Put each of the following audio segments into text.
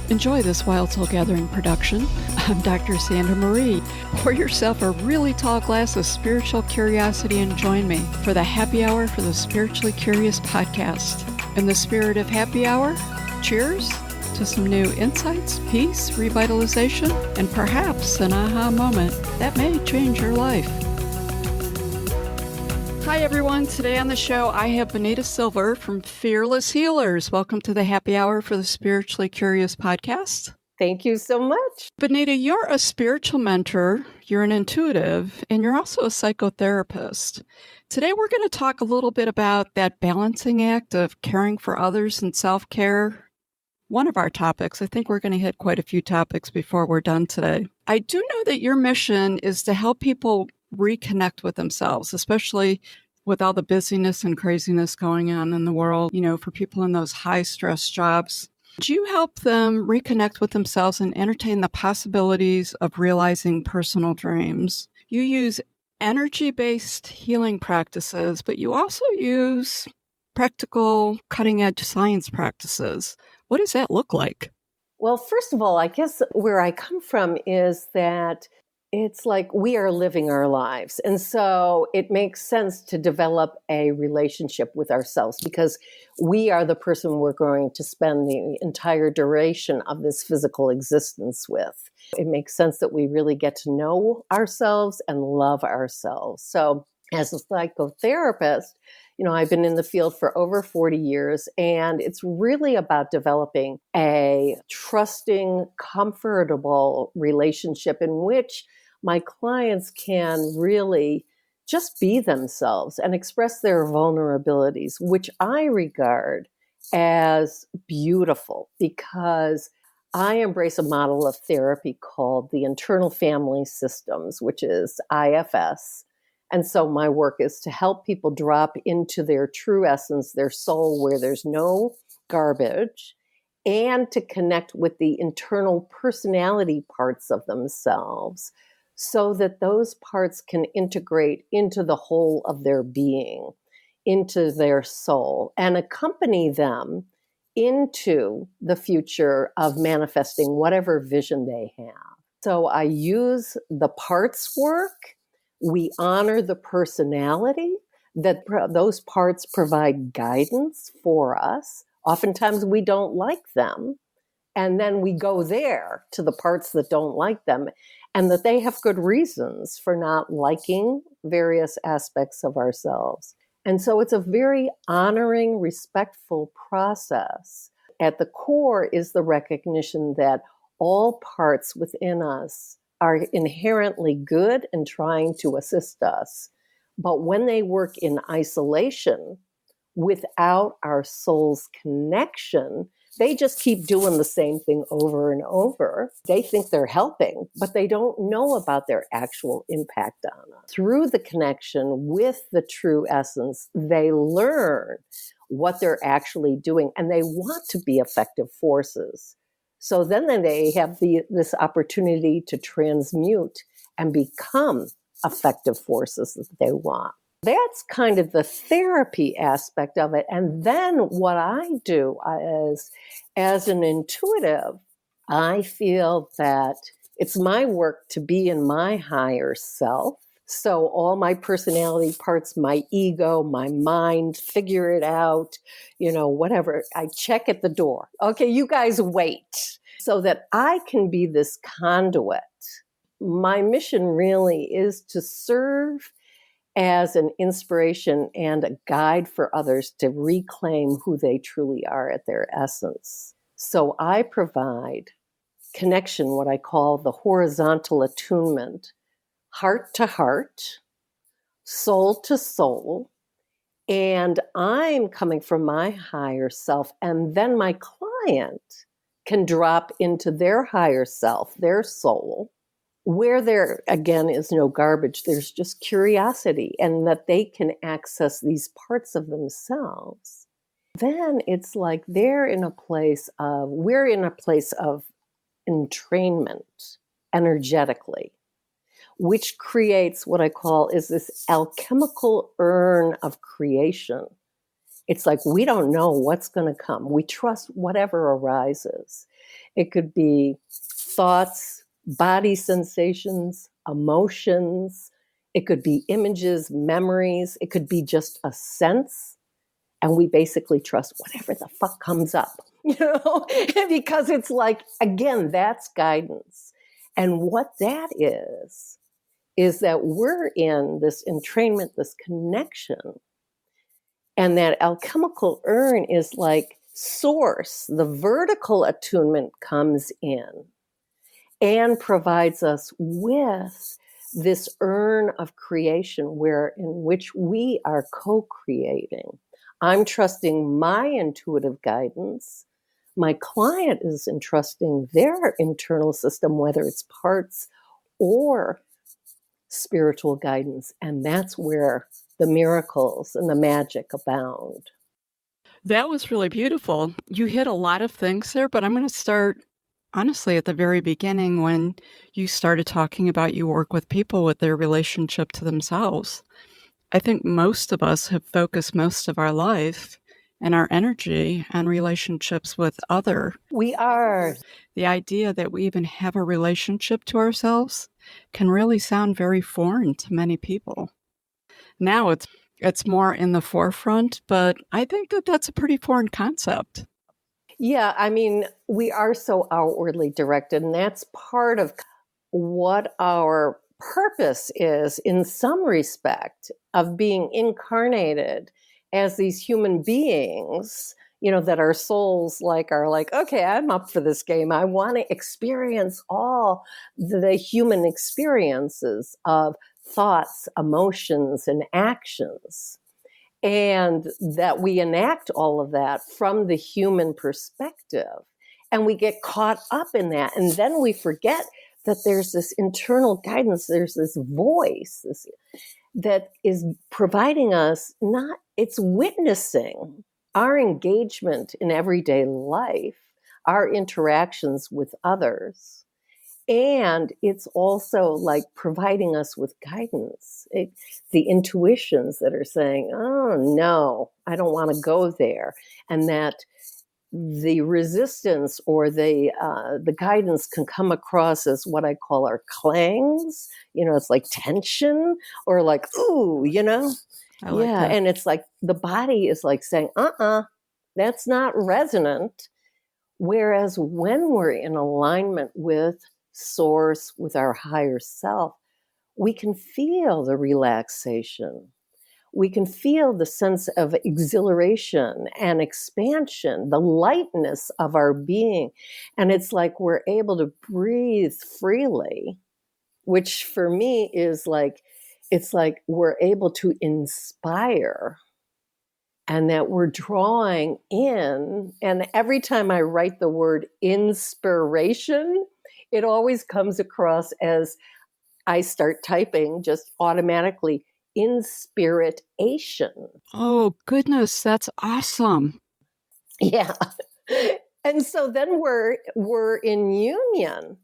Enjoy this Wild Soul Gathering production. I'm Dr. Sandra Marie. Pour yourself a really tall glass of spiritual curiosity and join me for the Happy Hour for the Spiritually Curious podcast. In the spirit of happy hour, cheers to some new insights, peace, revitalization, and perhaps an aha moment that may change your life. Hi, everyone. Today on the show, I have Benita Silver from Fearless Healers. Welcome to the Happy Hour for the Spiritually Curious podcast. Thank you so much. Benita, you're a spiritual mentor, you're an intuitive, and you're also a psychotherapist. Today, we're going to talk a little bit about that balancing act of caring for others and self-care. One of our topics. I think we're going to hit quite a few topics before we're done today. I do know that your mission is to help people reconnect with themselves, especially with all the busyness and craziness going on in the world, for people in those high stress jobs. Do you help them reconnect with themselves and entertain the possibilities of realizing personal dreams? You use energy-based healing practices, but you also use practical cutting-edge science practices. What does that look like? Well, first of all, I guess where I come from is that it's like we are living our lives. And so it makes sense to develop a relationship with ourselves because we are the person we're going to spend the entire duration of this physical existence with. It makes sense that we really get to know ourselves and love ourselves. So as a psychotherapist, I've been in the field for over 40 years, and it's really about developing a trusting, comfortable relationship in which my clients can really just be themselves and express their vulnerabilities, which I regard as beautiful because I embrace a model of therapy called the internal family systems, which is IFS. And so my work is to help people drop into their true essence, their soul, where there's no garbage, and to connect with the internal personality parts of themselves so that those parts can integrate into the whole of their being, into their soul, and accompany them into the future of manifesting whatever vision they have. So I use the parts work. We honor the personality, that those parts provide guidance for us. Oftentimes we don't like them. And then we go there to the parts that don't like them and that they have good reasons for not liking various aspects of ourselves. And so it's a very honoring, respectful process. At the core is the recognition that all parts within us are inherently good and trying to assist us. But when they work in isolation, without our soul's connection, they just keep doing the same thing over and over. They think they're helping, but they don't know about their actual impact on us. Through the connection with the true essence, they learn what they're actually doing, and they want to be effective forces. So then they have this opportunity to transmute and become effective forces that they want. That's kind of the therapy aspect of it. And then what I do is, as an intuitive, I feel that it's my work to be in my higher self. So all my personality parts, my ego, my mind, figure it out, whatever. I check at the door. Okay, you guys wait so that I can be this conduit. My mission really is to serve as an inspiration and a guide for others to reclaim who they truly are at their essence. So I provide connection, what I call the horizontal attunement, heart to heart, soul to soul, and I'm coming from my higher self, and then my client can drop into their higher self, their soul, where there, again, is no garbage. There's just curiosity, and that they can access these parts of themselves. Then it's like we're in a place of entrainment energetically, which creates what I call is this alchemical urn of creation. It's like we don't know what's going to come. We trust whatever arises. It could be thoughts, body sensations, emotions. It could be images, memories. It could be just a sense. And we basically trust whatever the fuck comes up, because it's like, again, that's guidance. And what that is that we're in this entrainment, this connection. And that alchemical urn is like source. The vertical attunement comes in and provides us with this urn of creation in which we are co-creating. I'm trusting my intuitive guidance. My client is entrusting their internal system, whether it's parts or spiritual guidance. And that's where the miracles and the magic abound. That was really beautiful. You hit a lot of things there, but I'm going to start honestly at the very beginning when you started talking about you work with people with their relationship to themselves. I think most of us have focused most of our life and our energy on relationships with other. We are. The idea that we even have a relationship to ourselves can really sound very foreign to many people. Now it's more in the forefront, but I think that that's a pretty foreign concept. Yeah, I mean, we are so outwardly directed, and that's part of what our purpose is in some respect of being incarnated as these human beings, that our souls are like, okay, I'm up for this game. I want to experience all the human experiences of thoughts, emotions, and actions. And that we enact all of that from the human perspective. And we get caught up in that. And then we forget that there's this internal guidance, there's this voice that is providing us, it's witnessing our engagement in everyday life, our interactions with others. And it's also like providing us with guidance, the intuitions that are saying, oh, no, I don't want to go there. And that the resistance or the guidance can come across as what I call our clangs. It's like tension or like, ooh, I like that. And it's like the body is like saying, that's not resonant. Whereas when we're in alignment with source, with our higher self, we can feel the relaxation. We can feel the sense of exhilaration and expansion, the lightness of our being. And it's like we're able to breathe freely, which for me is like, it's like we're able to inspire and that we're drawing in. And every time I write the word inspiration, it always comes across as I start typing just automatically inspiration. Oh, goodness, that's awesome. Yeah. And so then we're in union,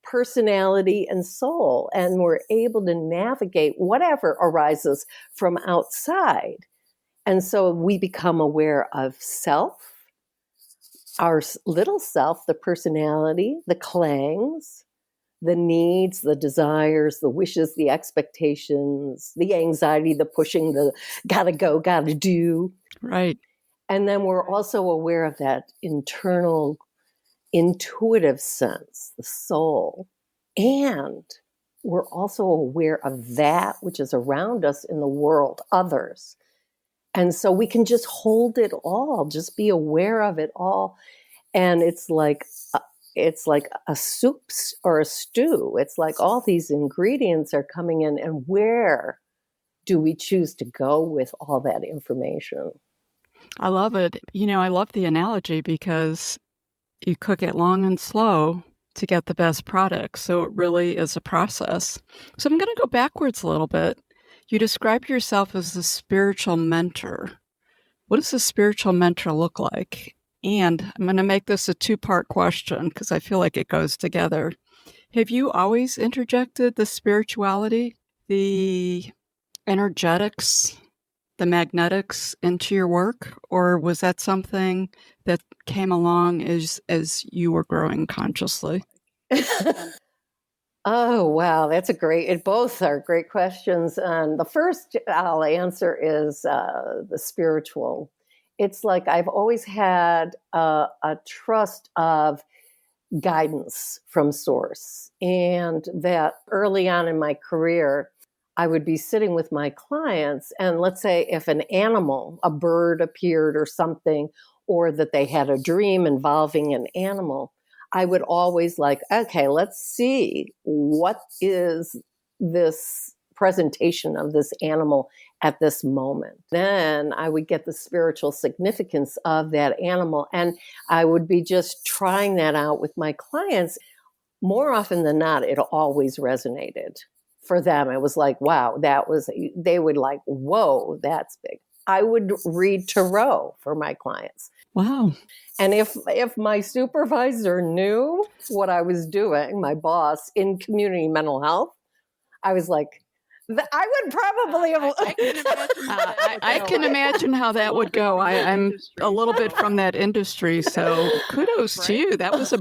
personality and soul, and we're able to navigate whatever arises from outside. And so we become aware of self, our little self, the personality, the clangs, the needs, the desires, the wishes, the expectations, the anxiety, the pushing, the gotta go, gotta do. Right. And then we're also aware of that internal intuitive sense, the soul. And we're also aware of that which is around us in the world, others. And so we can just hold it all, just be aware of it all. And it's like a soup or a stew. It's like all these ingredients are coming in, and where do we choose to go with all that information? I love it. I love the analogy because you cook it long and slow to get the best product. So it really is a process. So I'm going to go backwards a little bit. You describe yourself as a spiritual mentor. What does a spiritual mentor look like? And I'm going to make this a two-part question because I feel like it goes together. Have you always interjected the spirituality, the energetics the magnetics into your work, or was that something that came along as you were growing consciously? Oh, wow. Both are great questions. And the first I'll answer is the spiritual. It's like I've always had a trust of guidance from source. And that early on in my career, I would be sitting with my clients, and let's say if an animal, a bird appeared or something, or that they had a dream involving an animal, I would always like, okay, let's see what is this presentation of this animal at this moment. Then I would get the spiritual significance of that animal, and I would be just trying that out with my clients. More often than not, it always resonated. For them, it was like, wow, they would like, whoa, that's big. I would read tarot for my clients. Wow. And if my supervisor knew what I was doing, my boss in community mental health, I was like, I would probably have. I can imagine how that would go. I'm a little bit from that industry, so kudos to you. That was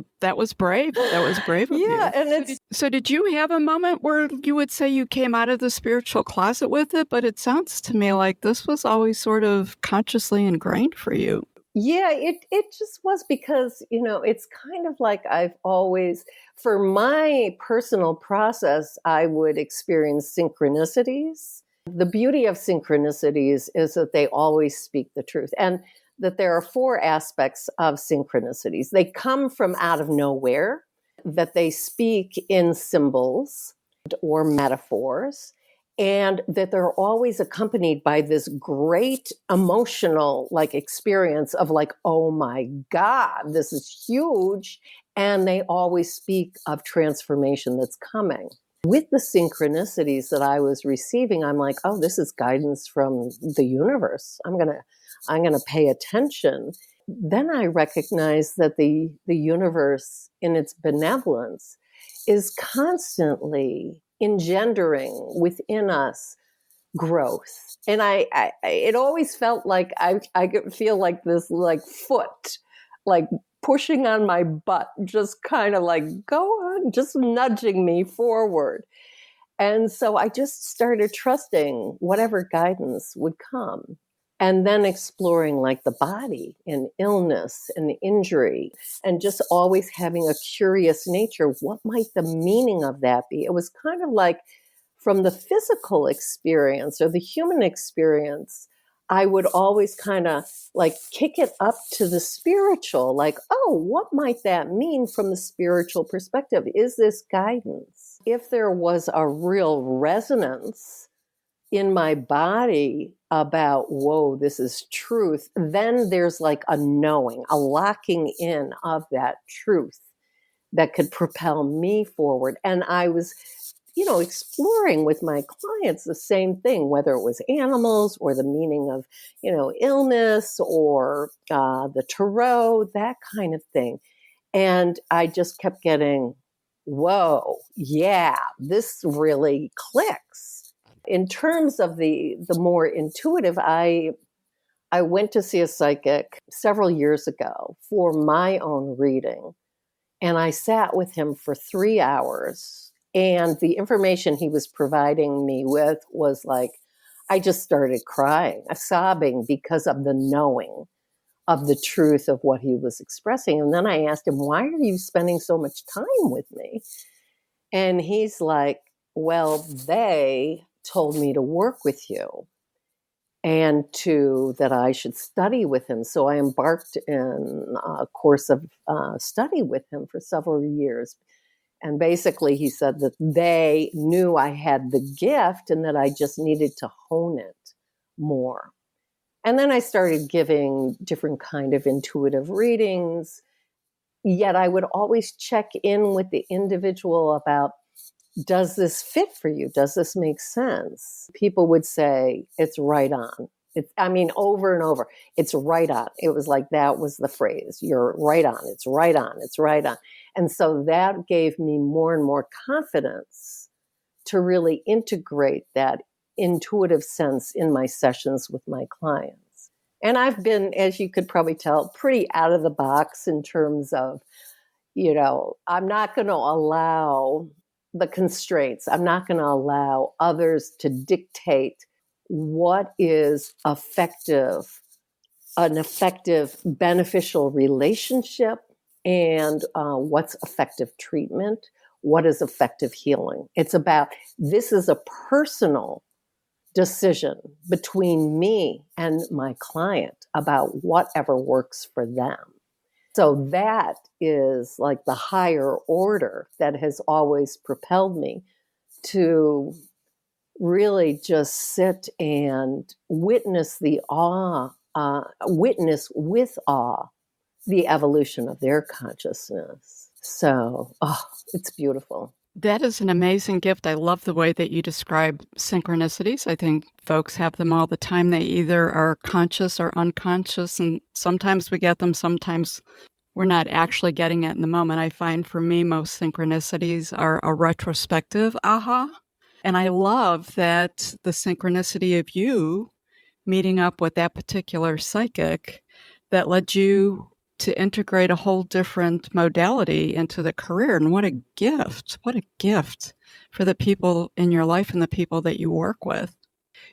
brave. That was brave of you. Yeah, and So did you have a moment where you would say you came out of the spiritual closet with it? But it sounds to me like this was always sort of consciously ingrained for you. Yeah, it just was because, it's kind of like I've always, for my personal process, I would experience synchronicities. The beauty of synchronicities is that they always speak the truth, and that there are four aspects of synchronicities. They come from out of nowhere, that they speak in symbols or metaphors, and that they're always accompanied by this great emotional experience of oh my God, this is huge. And they always speak of transformation that's coming. With the synchronicities that I was receiving, I'm like, oh, this is guidance from the universe. I'm gonna pay attention. Then I recognize that the universe in its benevolence is constantly engendering within us growth. And it always felt like I could feel like this foot, pushing on my butt, just kind of go on, just nudging me forward. And so I just started trusting whatever guidance would come. And then exploring the body and illness and injury, and just always having a curious nature. What might the meaning of that be? It was kind of like from the physical experience or the human experience, I would always kind of kick it up to the spiritual, oh, what might that mean from the spiritual perspective? Is this guidance? If there was a real resonance in my body about, whoa, this is truth, then there's a knowing, a locking in of that truth that could propel me forward. And I was, exploring with my clients the same thing, whether it was animals or the meaning of, illness or the tarot, that kind of thing. And I just kept getting, whoa, yeah, this really clicks. In terms of the more intuitive, I went to see a psychic several years ago for my own reading, and I sat with him for 3 hours. And the information he was providing me with was I just started crying, sobbing because of the knowing of the truth of what he was expressing. And then I asked him, why are you spending so much time with me? And he's like, well, they told me to work with you and that I should study with him. So I embarked in a course of study with him for several years. And basically he said that they knew I had the gift and that I just needed to hone it more. And then I started giving different kind of intuitive readings. Yet I would always check in with the individual about, does this fit for you? Does this make sense? People would say, it's right on. Over and over, it's right on. It was that was the phrase, you're right on, it's right on, it's right on. And so that gave me more and more confidence to really integrate that intuitive sense in my sessions with my clients. And I've been, as you could probably tell, pretty out of the box in terms of, I'm not going to allow the constraints. I'm not going to allow others to dictate what is an effective, beneficial relationship, and what's effective treatment, what is effective healing. It's about, this is a personal decision between me and my client about whatever works for them. So that is like the higher order that has always propelled me to really just sit and witness witness with awe the evolution of their consciousness. So, it's beautiful. That is an amazing gift. I love the way that you describe synchronicities. I think folks have them all the time. They either are conscious or unconscious, and sometimes we get them, sometimes we're not actually getting it in the moment. I find for me, most synchronicities are a retrospective aha. And I love that the synchronicity of you meeting up with that particular psychic that led you to integrate a whole different modality into the career. And what a gift for the people in your life and the people that you work with.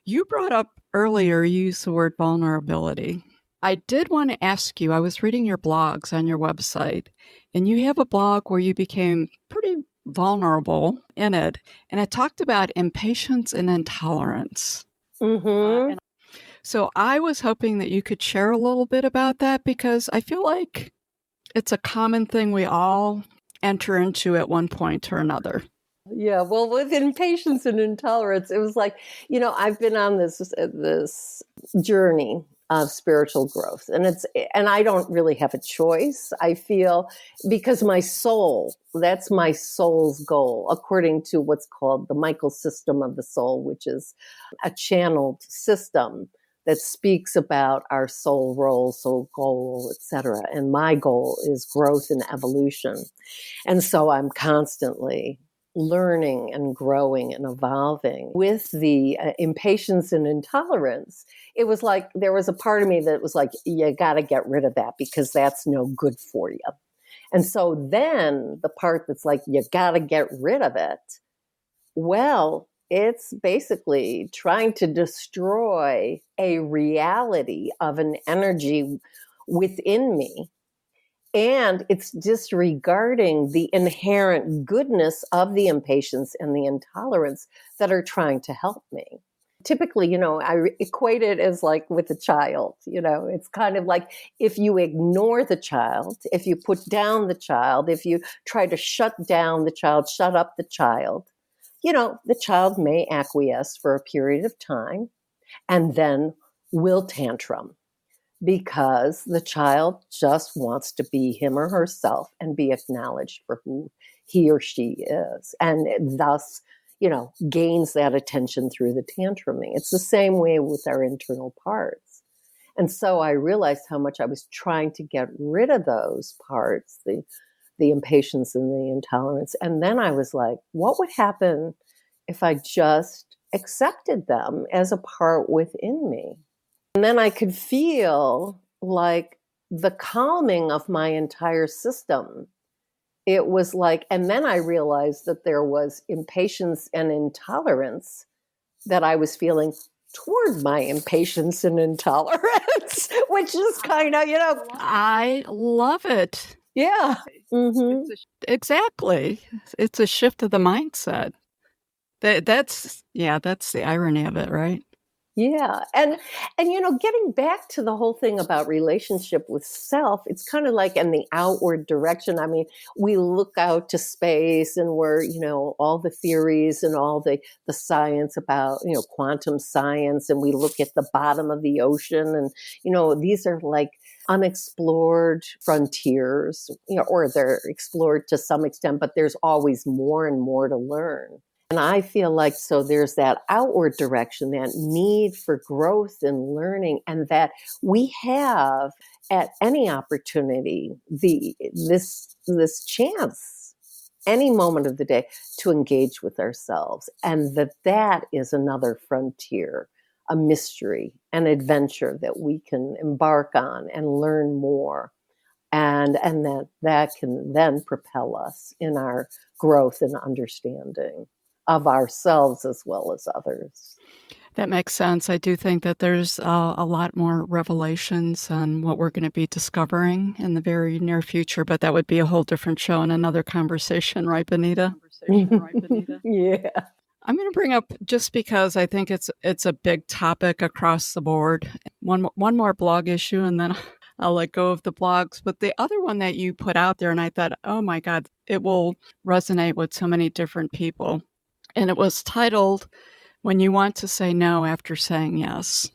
You brought up earlier, you used the word vulnerability. I did want to ask you, I was reading your blogs on your website, and you have a blog where you became pretty vulnerable in it, and it talked about impatience and intolerance. Mm-hmm. So I was hoping that you could share a little bit about that, because I feel like it's a common thing we all enter into at one point or another. Yeah, well, with impatience and intolerance, it was like, I've been on this journey of spiritual growth, and I don't really have a choice. I feel, because that's my soul's goal, according to what's called the Michael system of the soul, which is a channeled system that speaks about our soul role, soul goal, etc. And my goal is growth and evolution. And so I'm constantly learning and growing and evolving. With the impatience and intolerance, it was like there was a part of me that was like, you got to get rid of that because that's no good for you. And so then the part that's like, you got to get rid of it, well, it's basically trying to destroy a reality of an energy within me. And it's disregarding the inherent goodness of the impatience and the intolerance that are trying to help me. Typically, I equate it as like with a child. It's kind of like if you ignore the child, if you put down the child, if you try to shut down the child, shut up the child, the child may acquiesce for a period of time and then will tantrum, because the child just wants to be him or herself and be acknowledged for who he or she is, and thus, gains that attention through the tantruming. It's the same way with our internal parts. And so I realized how much I was trying to get rid of those parts, the impatience and the intolerance. And then I was like, what would happen if I just accepted them as a part within me? And then I could feel like the calming of my entire system. It was like, and then I realized that there was impatience and intolerance that I was feeling toward my impatience and intolerance, which is kind of, I love it. Yeah. Mm-hmm. Exactly. It's a shift of the mindset. That's the irony of it, right? Yeah. And getting back to the whole thing about relationship with self, it's kind of like in the outward direction. I mean, we look out to space and we're, all the theories and all the science about, quantum science, and we look at the bottom of the ocean, and, these are like unexplored frontiers, or they're explored to some extent, but there's always more and more to learn. And I feel like, so there's that outward direction, that need for growth and learning, and that we have at any opportunity this chance any moment of the day to engage with ourselves. And that is another frontier, a mystery, an adventure that we can embark on and learn more. And that can then propel us in our growth and understanding of ourselves as well as others. That makes sense. I do think that there's a lot more revelations on what we're going to be discovering in the very near future, but that would be a whole different show and another conversation, right, Benita? Yeah. I'm going to bring up, just because I think it's a big topic across the board, one more blog issue, and then I'll let go of the blogs. But the other one that you put out there, and I thought, oh my God, it will resonate with so many different people. And it was titled, "When You Want to Say No After Saying Yes."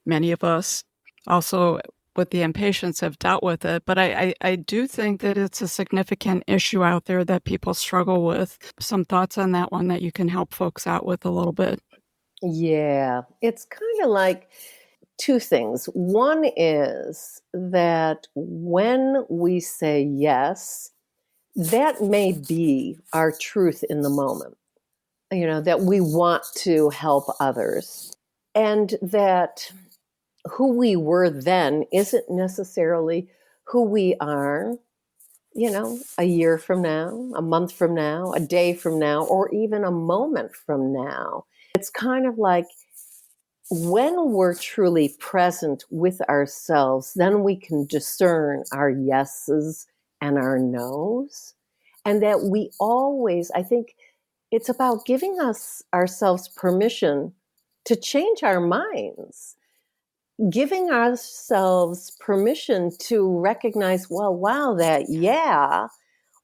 Many of us also with the impatience have dealt with it, but I do think that it's a significant issue out there that people struggle with. Some thoughts on that one that you can help folks out with a little bit? Yeah. It's kind of like two things. One is that when we say yes, that may be our truth in the moment, that we want to help others, and that who we were then isn't necessarily who we are, a year from now, a month from now, a day from now, or even a moment from now. It's kind of like when we're truly present with ourselves, then we can discern our yeses and our nos. And that we always, I think it's about giving ourselves permission to change our minds, giving ourselves permission to recognize, well, wow, that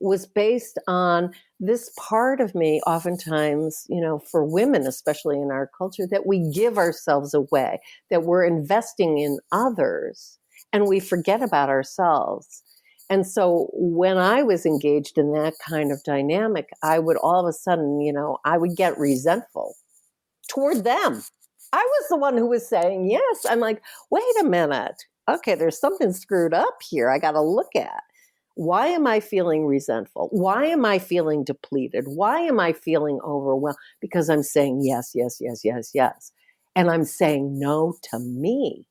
was based on this part of me. Oftentimes, for women, especially in our culture, that we give ourselves away, that we're investing in others and we forget about ourselves. And so when I was engaged in that kind of dynamic, I would all of a sudden, I would get resentful toward them. I was the one who was saying yes. I'm like, wait a minute. Okay, there's something screwed up here I got to look at. Why am I feeling resentful? Why am I feeling depleted? Why am I feeling overwhelmed? Because I'm saying yes, yes, yes, yes, yes. And I'm saying no to me,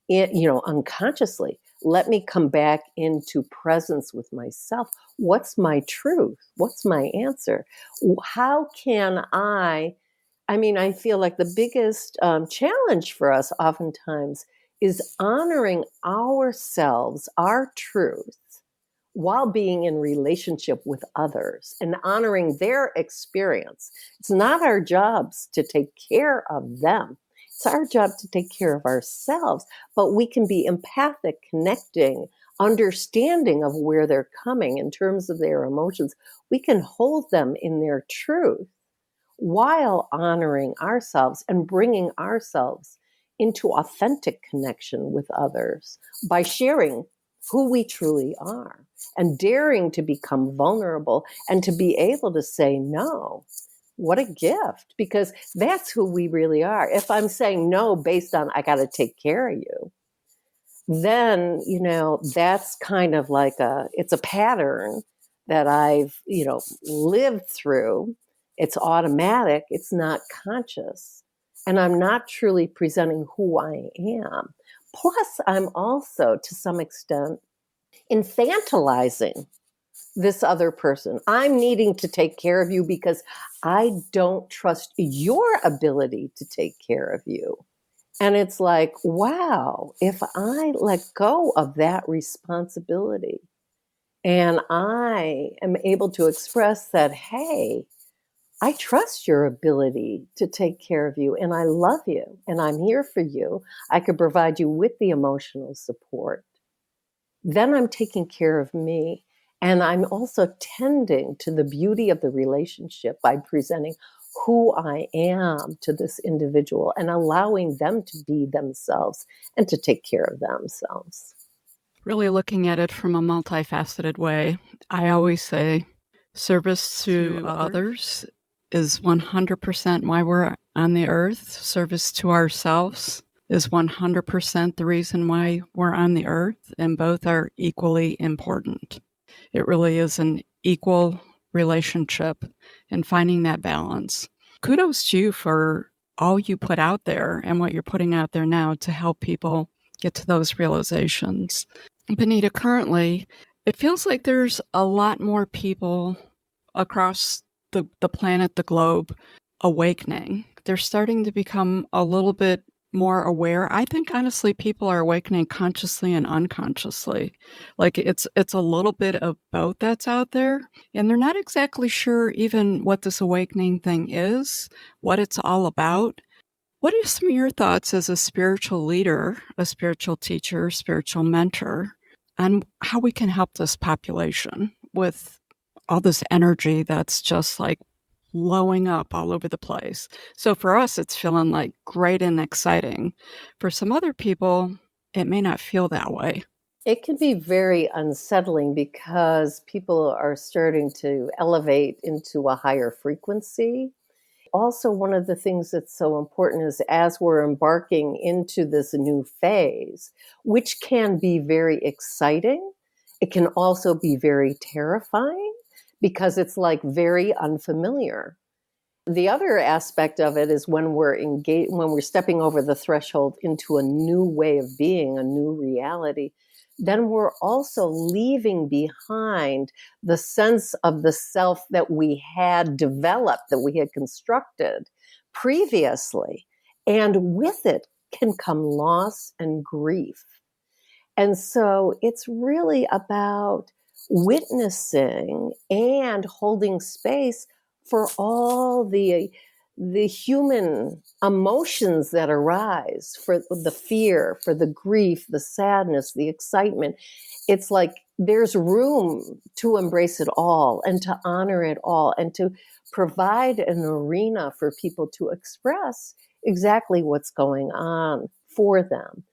unconsciously. Let me come back into presence with myself. What's my truth? What's my answer? How can I feel like the biggest challenge for us oftentimes is honoring ourselves, our truth, while being in relationship with others and honoring their experience. It's not our jobs to take care of them. It's our job to take care of ourselves, but we can be empathic, connecting, understanding of where they're coming in terms of their emotions. We can hold them in their truth while honoring ourselves and bringing ourselves into authentic connection with others by sharing who we truly are and daring to become vulnerable and to be able to say no. What a gift, because that's who we really are. If I'm saying no based on I got to take care of you, then, that's kind of like it's a pattern that I've, lived through. It's automatic. It's not conscious. And I'm not truly presenting who I am. Plus, I'm also, to some extent, infantilizing this other person. I'm needing to take care of you because I don't trust your ability to take care of you. And it's like, wow, if I let go of that responsibility and I am able to express that, hey, I trust your ability to take care of you and I love you and I'm here for you. I could provide you with the emotional support. Then I'm taking care of me. And I'm also tending to the beauty of the relationship by presenting who I am to this individual and allowing them to be themselves and to take care of themselves. Really looking at it from a multifaceted way. I always say service to others is 100% why we're on the earth. Service to ourselves is 100% the reason why we're on the earth, and both are equally important. It really is an equal relationship and finding that balance. Kudos to you for all you put out there and what you're putting out there now to help people get to those realizations. Benita, currently, it feels like there's a lot more people across the planet, the globe, awakening. They're starting to become a little bit more aware. I think honestly people are awakening consciously and unconsciously. Like it's a little bit of both that's out there, and they're not exactly sure even what this awakening thing is, what it's all about. What are some of your thoughts as a spiritual leader, a spiritual teacher, spiritual mentor, on how we can help this population with all this energy that's just like blowing up all over the place? So for us, it's feeling like great and exciting. For some other people, it may not feel that way. It can be very unsettling because people are starting to elevate into a higher frequency. Also, one of the things that's so important is as we're embarking into this new phase, which can be very exciting, it can also be very terrifying because it's like very unfamiliar. The other aspect of it is when we're engaged, when we're stepping over the threshold into a new way of being, a new reality, then we're also leaving behind the sense of the self that we had developed, that we had constructed previously. And with it can come loss and grief. And so it's really about witnessing and holding space for all the human emotions that arise, for the fear, for the grief, the sadness, the excitement. It's like there's room to embrace it all and to honor it all and to provide an arena for people to express exactly what's going on for them.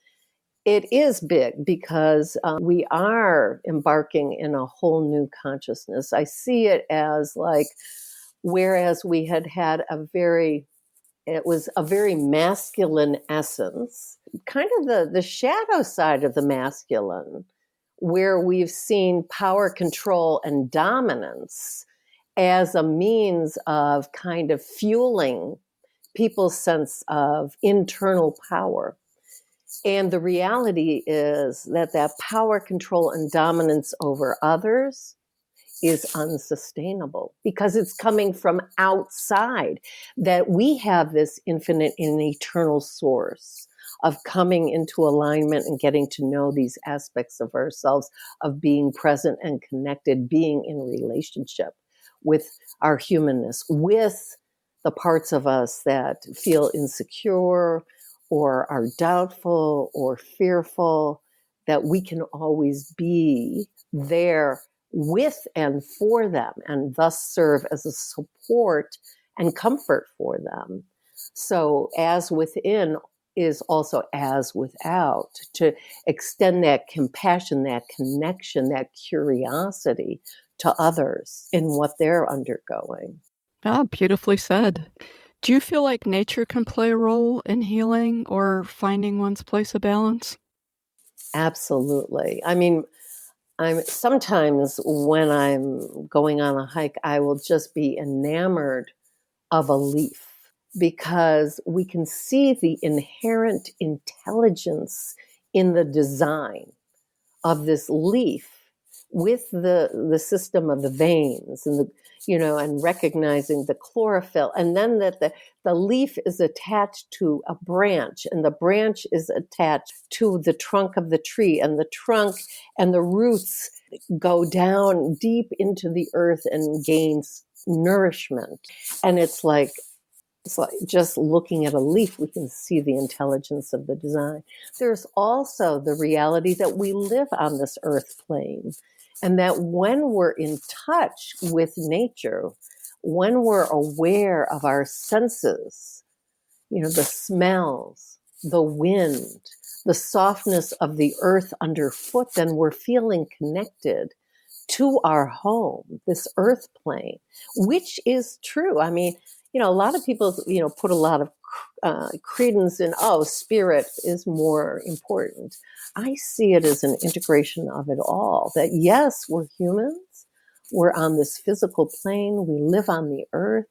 It is big because we are embarking in a whole new consciousness. I see it as like, whereas we had it was a very masculine essence, kind of the shadow side of the masculine, where we've seen power, control, and dominance as a means of kind of fueling people's sense of internal power. And the reality is that that power, control, and dominance over others is unsustainable because it's coming from outside, that we have this infinite and eternal source of coming into alignment and getting to know these aspects of ourselves, of being present and connected, being in relationship with our humanness, with the parts of us that feel insecure or are doubtful or fearful, that we can always be there with and for them, and thus serve as a support and comfort for them. So as within is also as without, to extend that compassion, that connection, that curiosity to others in what they're undergoing. Ah, beautifully said. Do you feel like nature can play a role in healing or finding one's place of balance? Absolutely. I mean, I'm sometimes when I'm going on a hike, I will just be enamored of a leaf because we can see the inherent intelligence in the design of this leaf with the system of the veins and and recognizing the chlorophyll, and then that the leaf is attached to a branch, and the branch is attached to the trunk of the tree, and the trunk and the roots go down deep into the earth and gains nourishment. And it's like just looking at a leaf, we can see the intelligence of the design. There's also the reality that we live on this earth plane, and that when we're in touch with nature, when we're aware of our senses, the smells, the wind, the softness of the earth underfoot, then we're feeling connected to our home, this earth plane, which is true. I mean, a lot of people, put a lot of credence in, spirit is more important. I see it as an integration of it all, that yes, we're humans, We're on this physical plane. We live on the earth.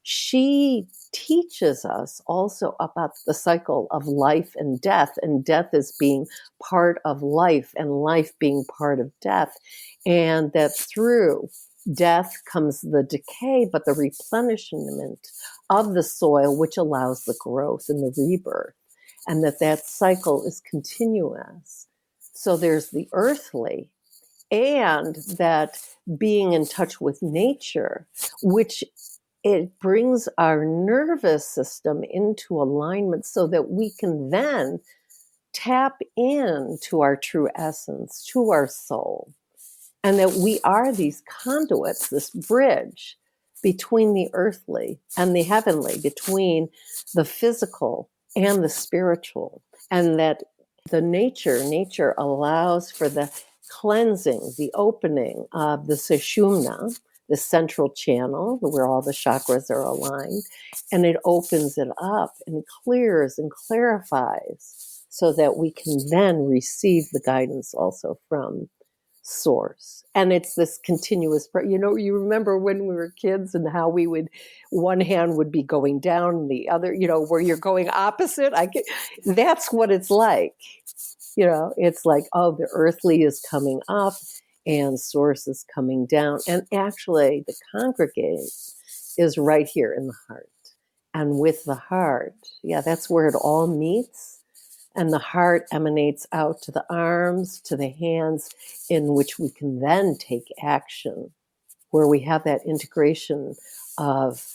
She teaches us also about the cycle of life and death as being part of life and life being part of death. And that through death comes the decay, but the replenishment of the soil, which allows the growth and the rebirth, and that cycle is continuous. So there's the earthly, and that being in touch with nature, which it brings our nervous system into alignment so that we can then tap into our true essence, to our soul, and that we are these conduits, this bridge between the earthly and the heavenly, between the physical and the spiritual, and that the nature allows for the cleansing, the opening of the sushumna, the central channel where all the chakras are aligned, and it opens it up and clears and clarifies so that we can then receive the guidance also from source. And it's this continuous, you remember when we were kids and how we would, one hand would be going down and the other, where you're going opposite. That's what it's like. It's like, oh, the earthly is coming up and source is coming down. And actually the congregate is right here in the heart. And with the heart, that's where it all meets. And the heart emanates out to the arms, to the hands, in which we can then take action, where we have that integration of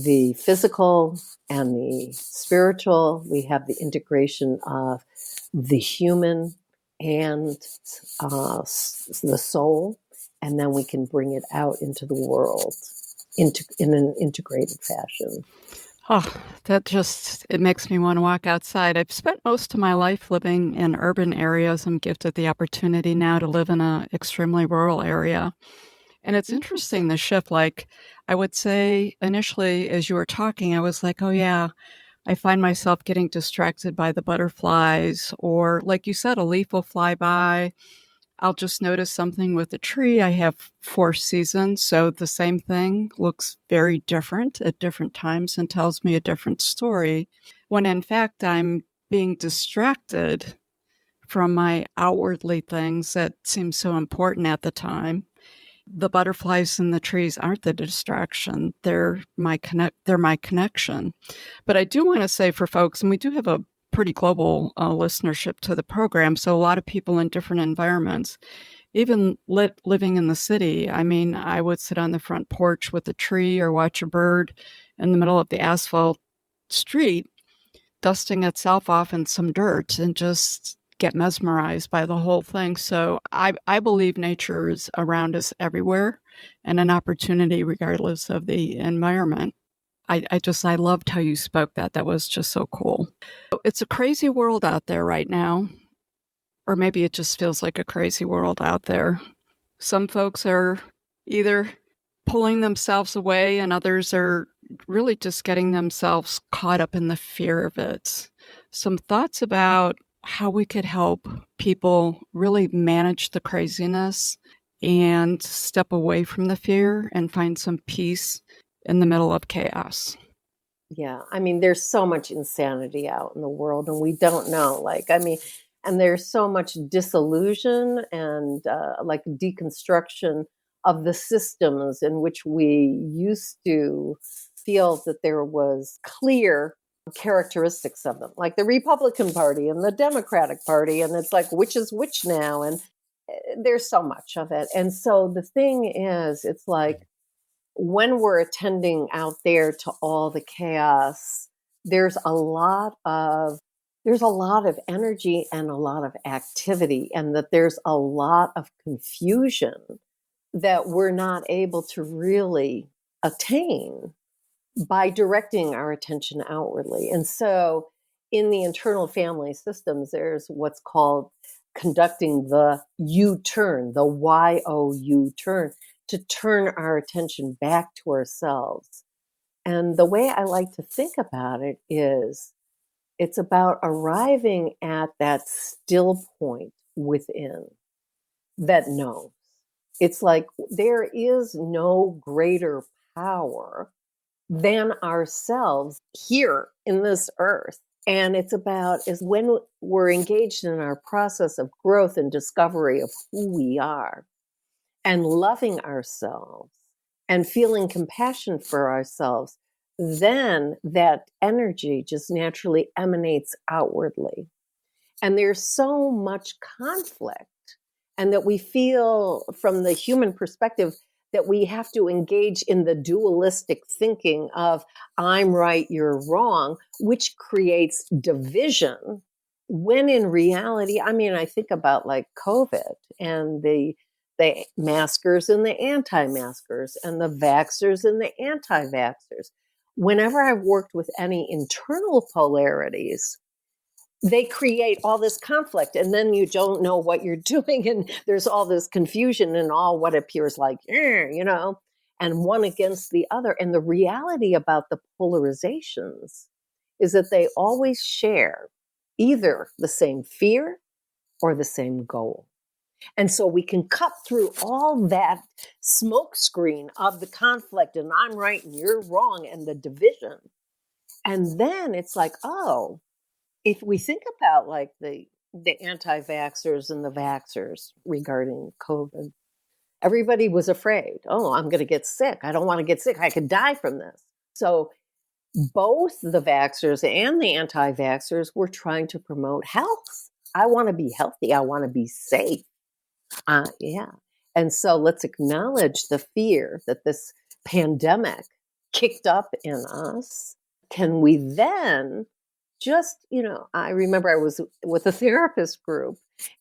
the physical and the spiritual. We have the integration of the human and the soul, and then we can bring it out into the world in an integrated fashion. Oh, it makes me want to walk outside. I've spent most of my life living in urban areas. I'm gifted the opportunity now to live in an extremely rural area. And it's interesting, the shift. Like, I would say initially, as you were talking, I was like, oh yeah, I find myself getting distracted by the butterflies, or like you said, a leaf will fly by. I'll just notice something with a tree. I have 4 seasons, so the same thing looks very different at different times and tells me a different story, when in fact I'm being distracted from my outwardly things that seem so important at the time. The butterflies and the trees aren't the distraction. They're my connection. But I do want to say for folks, and we do have a pretty global listenership to the program, so a lot of people in different environments, even living in the city. I mean, I would sit on the front porch with a tree or watch a bird in the middle of the asphalt street, dusting itself off in some dirt, and just get mesmerized by the whole thing. So I believe nature is around us everywhere, and an opportunity regardless of the environment. I loved how you spoke that. That was just so cool. It's a crazy world out there right now, or maybe it just feels like a crazy world out there. Some folks are either pulling themselves away, and others are really just getting themselves caught up in the fear of it. Some thoughts about how we could help people really manage the craziness and step away from the fear and find some peace in the middle of chaos. Yeah, I mean, there's so much insanity out in the world, and we don't know. And there's so much disillusion and deconstruction of the systems in which we used to feel that there was clear characteristics of them, like the Republican Party and the Democratic Party, and it's like which is which now, and there's so much of it. And so the thing is, it's like, when we're attending out there to all the chaos, there's a lot of energy and a lot of activity, and that there's a lot of confusion that we're not able to really attain by directing our attention outwardly. And so in the internal family systems, there's what's called conducting the U-turn, the Y-O-U turn, to turn our attention back to ourselves. And the way I like to think about it is it's about arriving at that still point within that knows. It's like there is no greater power than ourselves here in this earth. And it's about is when we're engaged in our process of growth and discovery of who we are and loving ourselves and feeling compassion for ourselves, then that energy just naturally emanates outwardly. And there's so much conflict, and that we feel from the human perspective that we have to engage in the dualistic thinking of I'm right, you're wrong, which creates division. When in reality, I mean, I think about like COVID and the maskers and the anti-maskers and the vaxxers and the anti-vaxxers. Whenever I've worked with any internal polarities, they create all this conflict, and then you don't know what you're doing, and there's all this confusion and all what appears like, and one against the other. And the reality about the polarizations is that they always share either the same fear or the same goal. And so we can cut through all that smoke screen of the conflict and I'm right and you're wrong and the division. And then it's like, oh, if we think about like the anti-vaxxers and the vaxxers regarding COVID, everybody was afraid. Oh, I'm going to get sick. I don't want to get sick. I could die from this. So both the vaxxers and the anti-vaxxers were trying to promote health. I want to be healthy. I want to be safe. Yeah. And so let's acknowledge the fear that this pandemic kicked up in us. Can we then just, I remember I was with a therapist group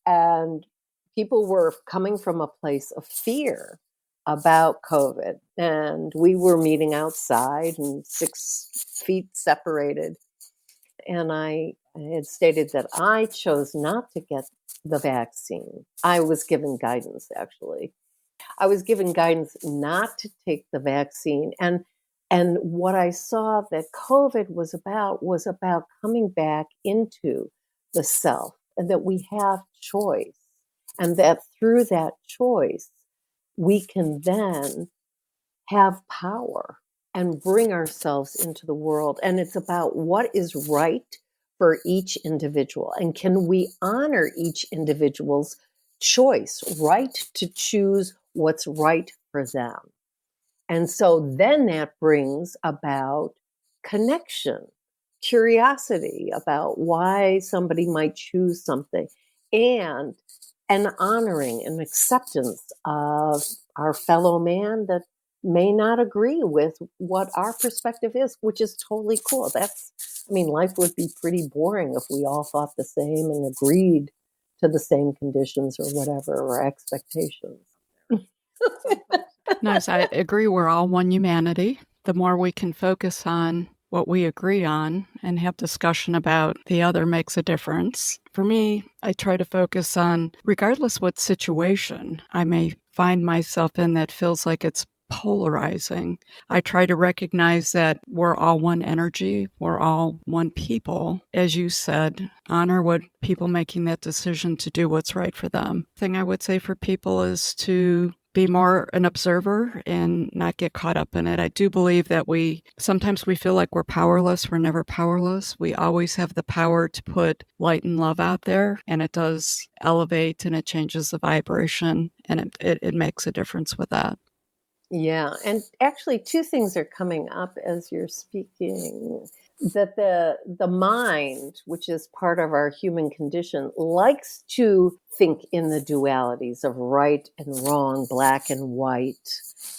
and people were coming from a place of fear about COVID. And we were meeting outside and 6 feet separated. And I had stated that I chose not to get the vaccine. I was given guidance, actually. I was given guidance not to take the vaccine. And what I saw that COVID was about coming back into the self, and that we have choice, and that through that choice, we can then have power and bring ourselves into the world. And it's about what is right for each individual. And can we honor each individual's choice, right to choose what's right for them? And so then that brings about connection, curiosity about why somebody might choose something, and an honoring and acceptance of our fellow man that may not agree with what our perspective is, which is totally cool. Life would be pretty boring if we all thought the same and agreed to the same conditions or whatever, or expectations. Nice. I agree. We're all one humanity. The more we can focus on what we agree on and have discussion about the other makes a difference. For me, I try to focus on, regardless what situation I may find myself in that feels like it's polarizing, I try to recognize that we're all one energy, we're all one people. As you said, honor what people making that decision to do what's right for them. The thing I would say for people is to be more an observer and not get caught up in it. I do believe that sometimes we feel like we're powerless. We're never powerless. We always have the power to put light and love out there, and it does elevate and it changes the vibration, and it makes a difference with that. Yeah. And actually, 2 things are coming up as you're speaking. That the mind, which is part of our human condition, likes to think in the dualities of right and wrong, black and white,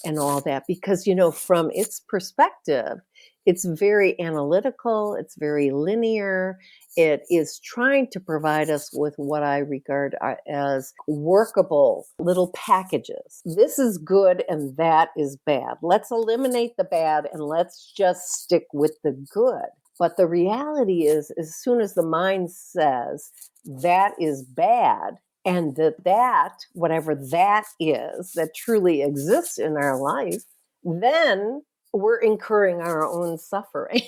and all that, because, from its perspective, it's very analytical, it's very linear. It is trying to provide us with what I regard as workable little packages. This is good and that is bad. Let's eliminate the bad and let's just stick with the good. But the reality is, as soon as the mind says that is bad, and that whatever that is that truly exists in our life, then we're incurring our own suffering.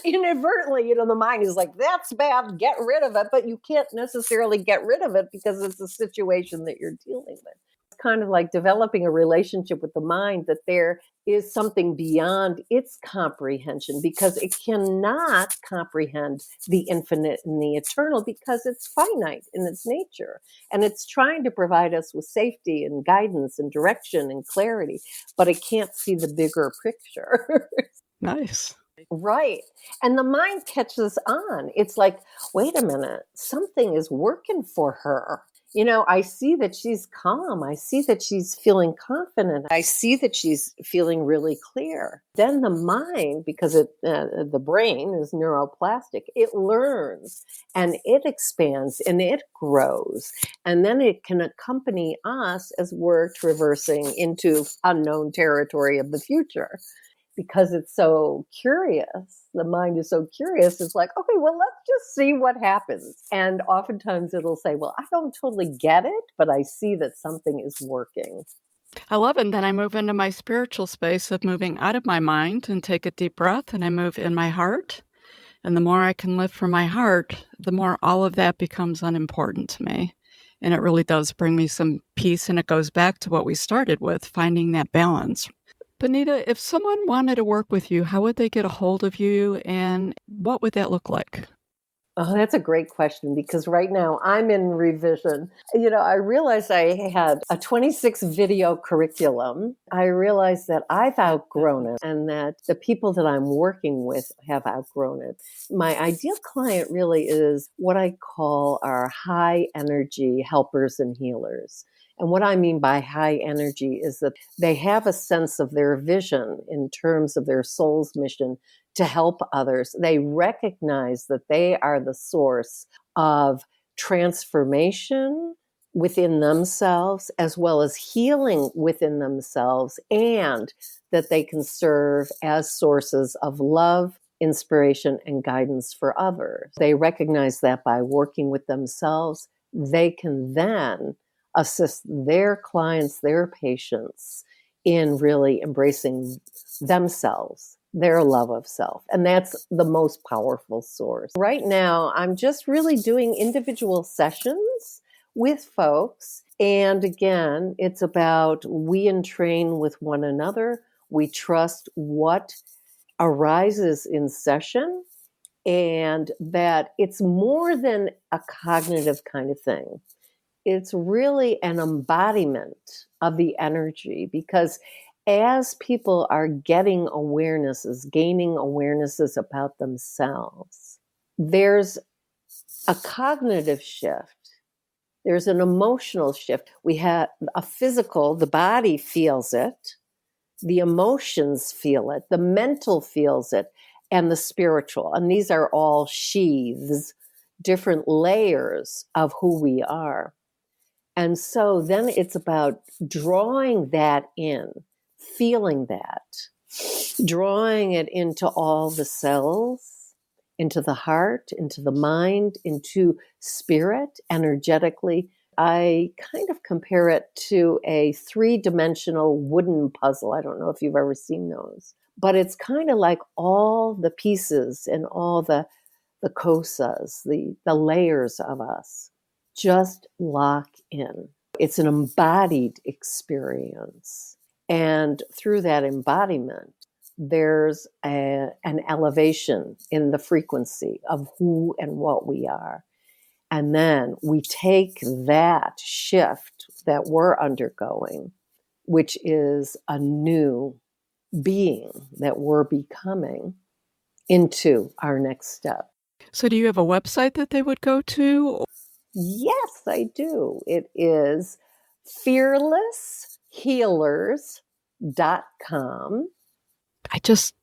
Inadvertently, the mind is like, that's bad, get rid of it. But you can't necessarily get rid of it because it's a situation that you're dealing with. kind of like developing a relationship with the mind that there is something beyond its comprehension, because it cannot comprehend the infinite and the eternal because it's finite in its nature. And it's trying to provide us with safety and guidance and direction and clarity, but it can't see the bigger picture. Nice. Right. And the mind catches on. It's like, wait a minute, something is working for her. I see that she's calm. I see that she's feeling confident. I see that she's feeling really clear. Then the mind, because the brain is neuroplastic, it learns and it expands and it grows. And then it can accompany us as we're traversing into unknown territory of the future. Because it's so curious, the mind is so curious, it's like, okay, well, let's just see what happens. And oftentimes it'll say, well, I don't totally get it, but I see that something is working. I love it. And then I move into my spiritual space of moving out of my mind and take a deep breath, and I move in my heart. And the more I can live from my heart, the more all of that becomes unimportant to me. And it really does bring me some peace. And it goes back to what we started with, finding that balance. Benita, if someone wanted to work with you, how would they get a hold of you, and what would that look like? Oh, that's a great question, because right now I'm in revision. I realized I had a 26 video curriculum. I realized that I've outgrown it and that the people that I'm working with have outgrown it. My ideal client really is what I call our high energy helpers and healers. And what I mean by high energy is that they have a sense of their vision in terms of their soul's mission to help others. They recognize that they are the source of transformation within themselves, as well as healing within themselves, and that they can serve as sources of love, inspiration, and guidance for others. They recognize that by working with themselves, they can then assist their clients, their patients, in really embracing themselves, their love of self. And that's the most powerful source. Right now, I'm just really doing individual sessions with folks. And again, it's about we entrain with one another. We trust what arises in session, and that it's more than a cognitive kind of thing. It's really an embodiment of the energy, because as people are getting awarenesses, gaining awarenesses about themselves, there's a cognitive shift. There's an emotional shift. We have a physical, the body feels it, the emotions feel it, the mental feels it, and the spiritual. And these are all sheaths, different layers of who we are. And so then it's about drawing that in, feeling that, drawing it into all the cells, into the heart, into the mind, into spirit, energetically. I kind of compare it to a 3-dimensional wooden puzzle. I don't know if you've ever seen those, but it's kind of like all the pieces and all the kosas, the layers of us just lock in. It's an embodied experience. And through that embodiment, there's an elevation in the frequency of who and what we are. And then we take that shift that we're undergoing, which is a new being that we're becoming, into our next step. So do you have a website that they would go to? Yes, I do. It is fearlesshealers.com.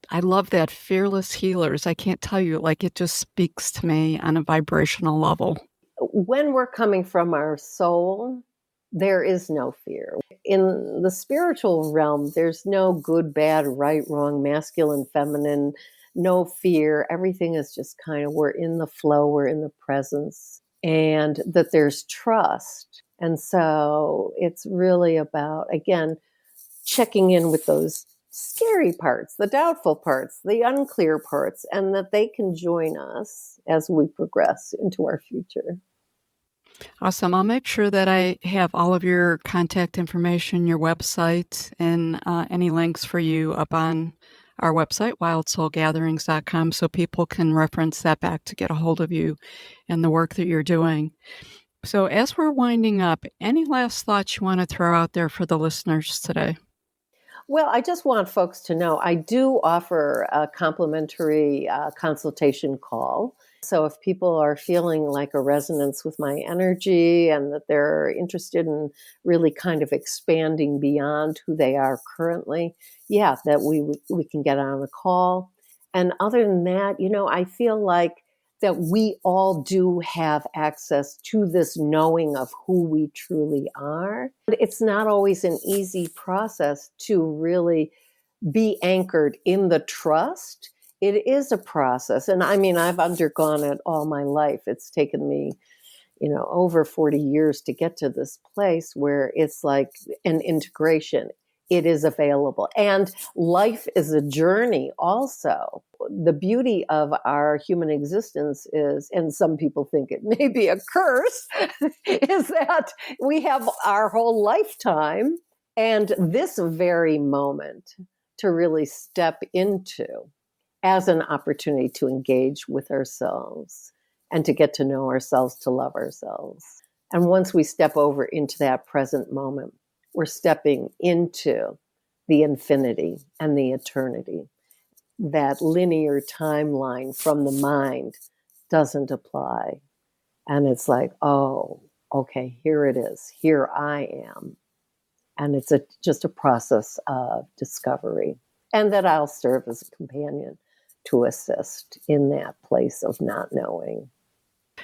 I love that, Fearless Healers. I can't tell you, it just speaks to me on a vibrational level. When we're coming from our soul, there is no fear. In the spiritual realm, there's no good, bad, right, wrong, masculine, feminine, no fear. Everything is just kind of, we're in the flow, we're in the presence, and that there's trust. And so it's really about, again, checking in with those scary parts, the doubtful parts, the unclear parts, and that they can join us as we progress into our future. Awesome. I'll make sure that I have all of your contact information, your website, and any links for you up on our website, wildsoulgatherings.com, so people can reference that back to get a hold of you and the work that you're doing. So as we're winding up, any last thoughts you want to throw out there for the listeners today? Well, I just want folks to know I do offer a complimentary consultation call. So if people are feeling like a resonance with my energy and that they're interested in really kind of expanding beyond who they are currently, that we can get on a call. And other than that, I feel like that we all do have access to this knowing of who we truly are. But it's not always an easy process to really be anchored in the trust. It is a process. And I mean, I've undergone it all my life. It's taken me, over 40 years to get to this place where it's like an integration. It is available. And life is a journey also. The beauty of our human existence is, and some people think it may be a curse, is that we have our whole lifetime and this very moment to really step into as an opportunity to engage with ourselves and to get to know ourselves, to love ourselves. And once we step over into that present moment, we're stepping into the infinity and the eternity. That linear timeline from the mind doesn't apply. And it's like, oh, okay, here it is. Here I am. And it's just a process of discovery. And that I'll serve as a companion to assist in that place of not knowing.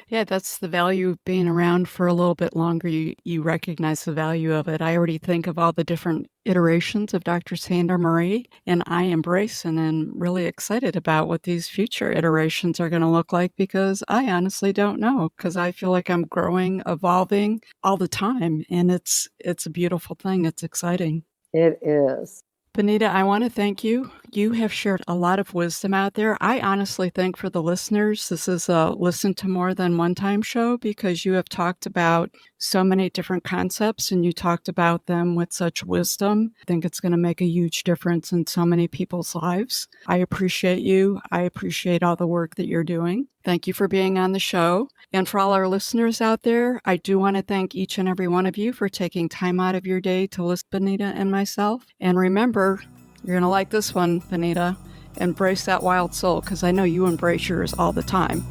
Yeah, that's the value of being around for a little bit longer. You recognize the value of it. I already think of all the different iterations of Dr. Sandra Marie, and I embrace and am really excited about what these future iterations are going to look like, because I honestly don't know, because I feel like I'm growing, evolving all the time, and it's a beautiful thing. It's exciting. It is. Benita, I want to thank you. You have shared a lot of wisdom out there. I honestly think for the listeners, this is a listen to more than one time show, because you have talked about so many different concepts and you talked about them with such wisdom. I think it's going to make a huge difference in so many people's lives. I appreciate you. I appreciate all the work that you're doing. Thank you for being on the show. And for all our listeners out there, I do want to thank each and every one of you for taking time out of your day to listen to Benita and myself. And remember, you're going to like this one, Benita. Embrace that wild soul, because I know you embrace yours all the time.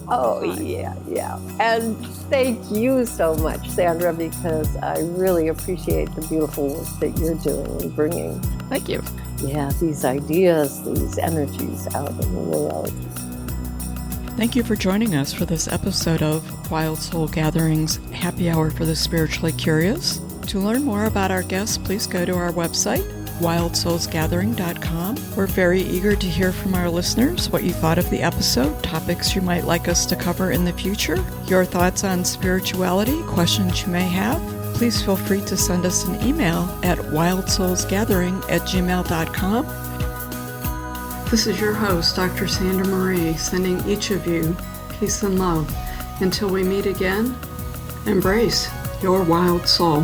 Oh, yeah. And thank you so much, Sandra, because I really appreciate the beautiful work that you're doing and bringing. Thank you. Yeah, these ideas, these energies out in the world. Thank you for joining us for this episode of Wild Soul Gatherings Happy Hour for the Spiritually Curious. To learn more about our guests, please go to our website, wildsoulsgathering.com. We're very eager to hear from our listeners what you thought of the episode, topics you might like us to cover in the future, your thoughts on spirituality, questions you may have. Please feel free to send us an email at wildsoulsgathering@gmail.com. This is your host, Dr. Sandra Marie, sending each of you peace and love. Until we meet again, embrace your wild soul.